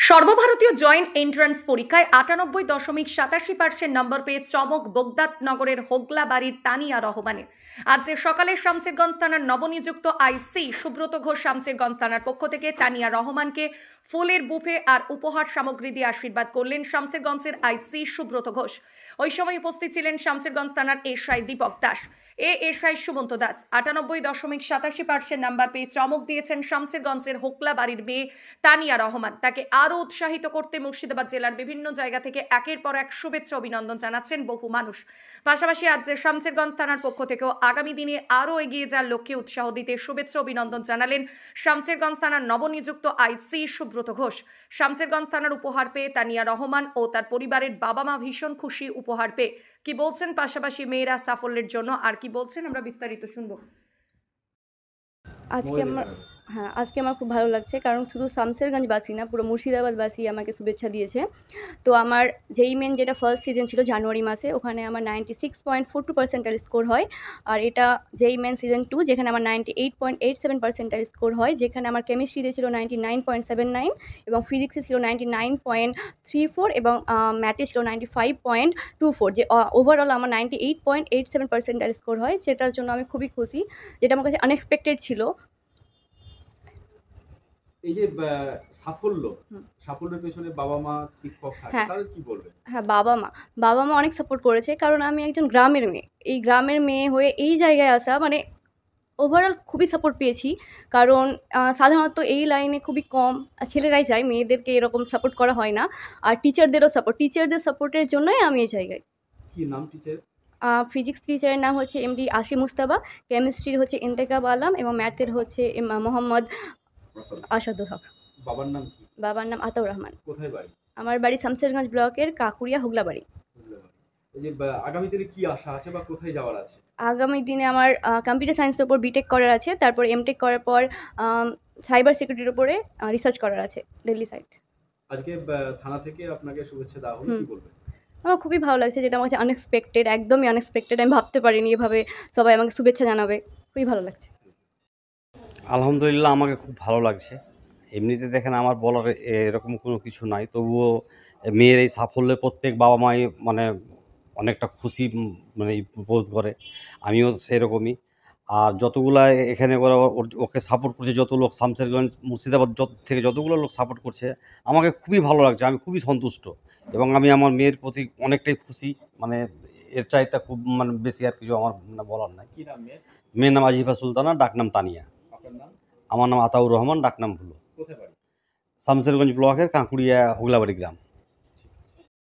সর্বভারতীয় joint entrance পরীক্ষায় ৯৮.৮৭% নম্বর পেয়ে চমক বোগদাতনগরের হোগলাবাড়ির তানিয়া রহমানের। আজ সকালে শামসেরগঞ্জ থানার নবনিযুক্ত আইসি সুব্রত ঘোষ শামসেরগঞ্জ থানার পক্ষ থেকে তানিয়া রহমানকে ফুলের বুফে আর উপহার সামগ্রী দিয়ে আশীর্বাদ করলেন শামসেরগঞ্জের আইসি সুব্রত ঘোষ। ওই সময় উপস্থিত ছিলেন শামসেরগঞ্জ থানার এসআই দীপক দাস, এএসআই সুমন্ত দাস। ৯৮.৮৭% নাম্বার পেয়ে চমক দিয়েছেন শামসেরগঞ্জের হোগলাবাড়ির মেয়ে তানিয়া রহমান। তাকে আরও উৎসাহিত করতে মুর্শিদাবাদ জেলার বিভিন্ন জায়গা থেকে একের পর এক শুভেচ্ছা অভিনন্দন জানাচ্ছেন বহু মানুষ। পাশাপাশি আজ শামসেরগঞ্জ থানার পক্ষ থেকেও আগামী দিনে আরও এগিয়ে যাওয়ার লক্ষ্যে উৎসাহ দিতে শুভেচ্ছা অভিনন্দন জানালেন শামসেরগঞ্জ থানার নবনিযুক্ত আইসি সুব্রত ঘোষ। শামসেরগঞ্জ থানার উপহার পেয়ে তানিয়া রহমান ও তার পরিবারের বাবা মা ভীষণ খুশি উপহার পেয়ে। কি বলছেন পাশাপাশি মেয়েরা সাফল্যের জন্য আর কি বলছেন আমরা বিস্তারিত শুনবো। আজকে আমার খুব ভালো লাগছে, কারণ শুধু শামসেরগঞ্জবাসী না, পুরো মুর্শিদাবাদবাসী আমাকে শুভেচ্ছা দিয়েছে। তো আমার যেই মেন যেটা ফার্স্ট সিজন ছিল জানুয়ারি মাসে, ওখানে আমার 96.42% স্কোর হয়। আর এটা যেই মেন সিজন 2 যেখানে আমার 98.87% স্কোর হয়, যেখানে আমার কেমিস্ট্রিতে ছিল 99.79 এবং ফিজিক্সে ছিল 99.34 এবং ম্যাথে ছিল 95.24, যে ওভারঅল আমার 98.87% স্কোর হয়, যেটার জন্য আমি খুবই খুশি, যেটা আমার কাছে আনএক্সপেক্টেড ছিল। এই যে সাফল্যের পেছনে বাবা মা শিক্ষক থাকে, তাদের কি বলবেন? হ্যাঁ, বাবা মা অনেক সাপোর্ট করেছে, কারণ আমি একজন গ্রামের মেয়ে। এই গ্রামের মেয়ে হয়ে এই জায়গায় আসা মানে ওভারঅল খুবই সাপোর্ট পেয়েছি, কারণ সাধারণত এই লাইনে খুবই কম ছেলেরাই যায়, মেয়েদেরকে এরকম সাপোর্ট করা হয় না। আর টিচারদের সাপোর্টের জন্যই আমি এই জায়গায়। কি নাম টিচার? ফিজিক্স টিচারের নাম হচ্ছে এমডি আসি মুস্তাবা, কেমিস্ট্রির হচ্ছে ইন্তেকাব আলম এবং ম্যাথের হচ্ছে মোহাম্মদ আসাদুল হক। বাবার নাম আতাউর রহমান। কোথায় বাড়ি? আমার বাড়ি শামসেরগঞ্জ ব্লকের কাকুরিয়া হোগলাবাড়ি। এই যে আগামী দিনে কি আশা আছে বা কোথায় যাওয়ার আছে? আগামী দিনে আমার কম্পিউটার সায়েন্সের উপর বিটেক করার আছে, তারপর এমটেক করার পর সাইবার সিকিউরিটির উপরে রিসার্চ করার আছে দিল্লি সাইড। আজকে থানা থেকে আপনাকে শুভেচ্ছা দেওয়া হলো, কি বলবেন? আমার খুবই ভালো লাগছে, যেটা আমার কাছে আনএক্সপেক্টেড, একদমই আনএক্সপেক্টেড। আমি ভাবতে পারিনি এভাবে সবাই আমাকে শুভেচ্ছা জানাবে, খুবই ভালো লাগছে। আলহামদুলিল্লাহ, আমাকে খুব ভালো লাগছে। এমনিতে দেখেন আমার বলার এরকম কোনো কিছু নাই, তবুও মেয়ের এই সাফল্যে প্রত্যেক বাবা মাই মানে অনেকটা খুশি মানে বোধ করে, আমিও সেরকমই। আর যতগুলা এখানে ওরা ওকে সাপোর্ট করছে, যত লোক শামসেরগঞ্জ মুর্শিদাবাদ থেকে যতগুলো লোক সাপোর্ট করছে, আমাকে খুবই ভালো লাগছে, আমি খুবই সন্তুষ্ট এবং আমি আমার মেয়ের প্রতি অনেকটাই খুশি। মানে এর চাইতে খুব মানে বেশি আর কিছু আমার মানে বলার নাই। কি নাম মেয়ের? মেয়ের নাম আজিফা সুলতানা, ডাকনাম তানিয়া। আমার নাম আতাউর রহমান, ডাকনাম ভুলো। কোথায় বাড়ি? শামসেরগঞ্জ ব্লকের কাঁকুড়িয়া হোগলাবাড়ি গ্রাম।